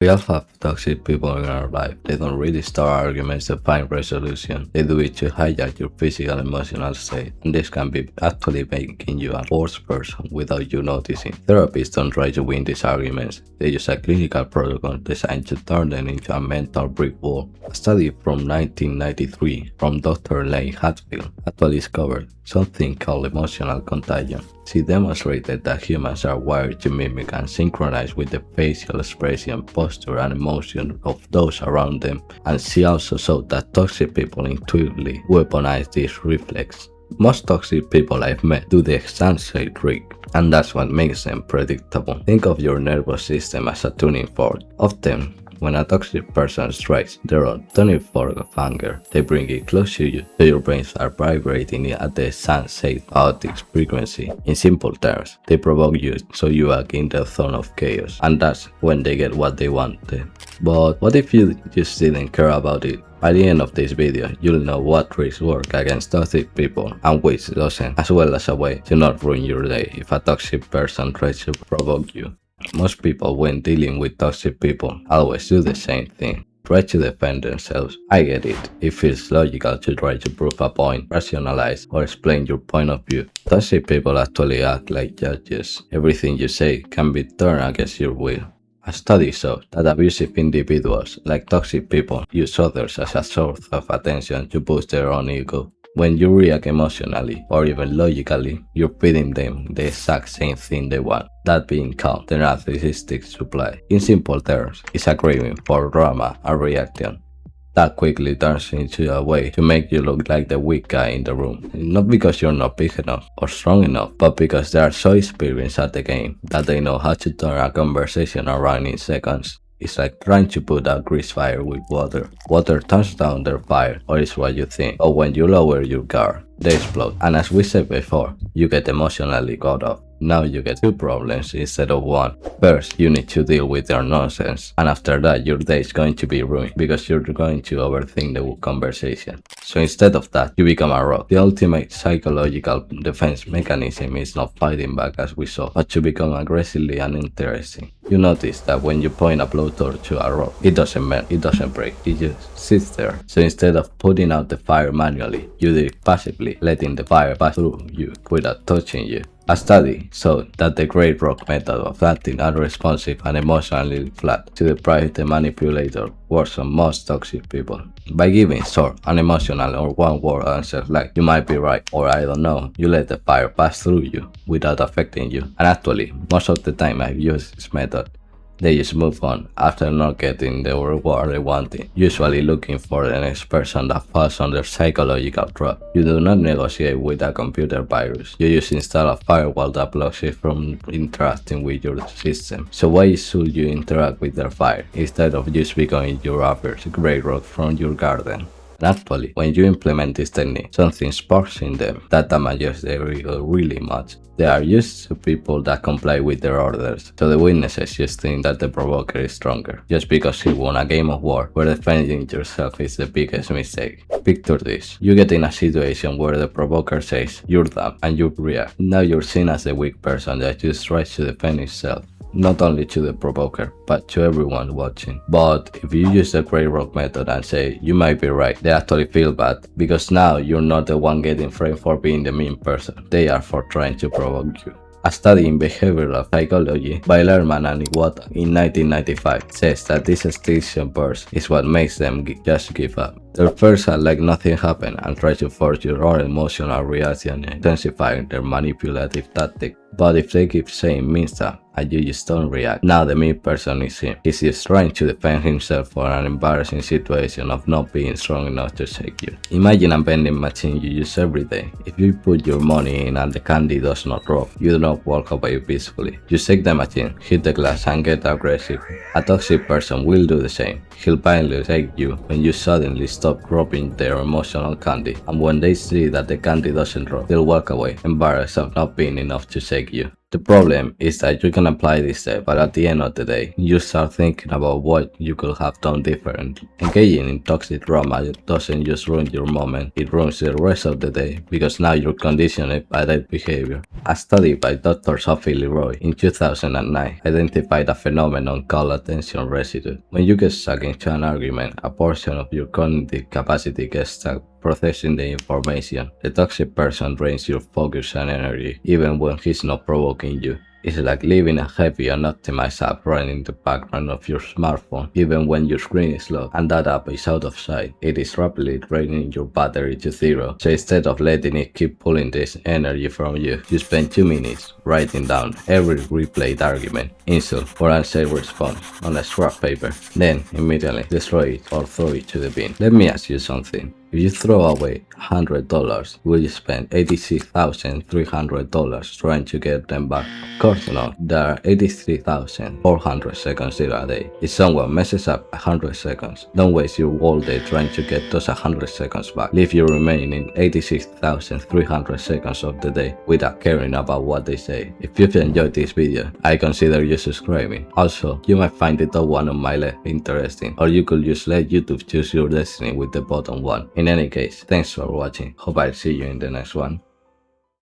We all have toxic people in our life. They don't really start arguments to find resolution. They do it to hijack your physical and emotional state. And this can be actually making you a worse person without you noticing. Therapists don't try to win these arguments. They use a clinical protocol designed to turn them into a mental brick wall. A study from 1993 from Dr. Lane Hatfield actually discovered something called emotional contagion. She demonstrated that humans are wired to mimic and synchronize with the facial expression, posture, and emotion of those around them, and she also showed that toxic people intuitively weaponize this reflex. Most toxic people I've met do the exact same trick, and that's what makes them predictable. Think of your nervous system as a tuning fork. Often, when a toxic person strikes, they're on tuning fork of anger. They bring it close to you, so your brains are vibrating at the same chaotic frequency. In simple terms, they provoke you, so you act in the zone of chaos, and that's when they get what they wanted. But what if you just didn't care about it? By the end of this video, you'll know what tricks work against toxic people and which doesn't, as well as a way to not ruin your day if a toxic person tries to provoke you. Most people, when dealing with toxic people, always do the same thing. Try to defend themselves. I get it. It feels logical to try to prove a point, rationalize, or explain your point of view. Toxic people actually act like judges. Everything you say can be turned against your will. A study showed that abusive individuals, like toxic people, use others as a source of attention to boost their own ego. When you react emotionally or even logically, you're feeding them the exact same thing they want, that being called the narcissistic supply. In simple terms, it's a craving for drama and reaction. That quickly turns into a way to make you look like the weak guy in the room. Not because you're not big enough or strong enough, but because they are so experienced at the game that they know how to turn a conversation around in seconds. It's like trying to put out grease fire with water. Water turns down their fire, or is what you think. But when you lower your guard, they explode. And as we said before, you get emotionally caught up. Now you get two problems instead of one. First, you need to deal with their nonsense, and after that your day is going to be ruined because you're going to overthink the conversation. So instead of that, you become a rock. The ultimate psychological defense mechanism is not fighting back as we saw, but to become aggressively uninteresting. You notice that when you point a blowtorch to a rock, it doesn't melt, it doesn't break, it just sits there. So instead of putting out the fire manually, you do it passively, letting the fire pass through you without touching you. A study showed that the great rock method of acting unresponsive and emotionally flat to deprive the manipulator works on most toxic people. By giving short, unemotional, or one-word answers like "you might be right" or "I don't know," you let the fire pass through you without affecting you. And actually, most of the time I've used this method. They just move on after not getting the reward they wanted, usually looking for the next person that falls under psychological trap. You do not negotiate with a computer virus. You just install a firewall that blocks it from interacting with your system. So why should you interact with their fire instead of just becoming your average grey rock from your garden? And actually, when you implement this technique, something sparks in them that damages their ego really much. They are used to people that comply with their orders, so the witnesses just think that the provoker is stronger, just because he won a game of war where defending yourself is the biggest mistake. Picture this, you get in a situation where the provoker says you're dumb and you react. Now you're seen as the weak person that just tries to defend himself. Not only to the provoker, but to everyone watching. But if you use the grey rock method and say you might be right, they actually feel bad, because now you're not the one getting framed for being the mean person. They are for trying to provoke you. A study in behavioral psychology by Lerman and Iwata in 1995 says that this extinction burst is what makes them just give up. They'll first act like nothing happened and try to force your own emotional reaction, intensifying their manipulative tactic. But if they keep saying mean stuff and you just don't react, now the mean person is him. He's just trying to defend himself for an embarrassing situation of not being strong enough to shake you. Imagine a vending machine you use every day. If you put your money in and the candy does not drop, you do not walk away peacefully. You shake the machine, hit the glass, and get aggressive. A toxic person will do the same. He'll violently shake you when you suddenly stop dropping their emotional candy, and when they see that the candy doesn't drop, they'll walk away, embarrassed of not being enough to shake you. The problem is that you can apply this step, but at the end of the day, you start thinking about what you could have done different. Engaging in toxic drama doesn't just ruin your moment, it ruins the rest of the day, because now you're conditioned by that behavior. A study by Dr. Sophie Leroy in 2009 identified a phenomenon called attention residue. When you get stuck into an argument, a portion of your cognitive capacity gets stuck processing the information. The toxic person drains your focus and energy, even when he's not provoking you. It's like leaving a heavy unoptimized app running in the background of your smartphone, even when your screen is low and that app is out of sight. It is rapidly draining your battery to zero. So instead of letting it keep pulling this energy from you, you spend 2 minutes writing down every replayed argument, insult, or unsaid response on a scrap paper. Then immediately destroy it or throw it to the bin. Let me ask you something. If you throw away $100, will you spend $86,300 trying to get them back? Of course not. There are 83,400 seconds in a day. If someone messes up 100 seconds, don't waste your whole day trying to get those 100 seconds back. Leave your remaining 86,300 seconds of the day without caring about what they say. If you've enjoyed this video, I consider you subscribing. Also, you might find the top one on my left interesting, or you could just let YouTube choose your destiny with the bottom one. In any case, thanks for watching. Hope I'll see you in the next one.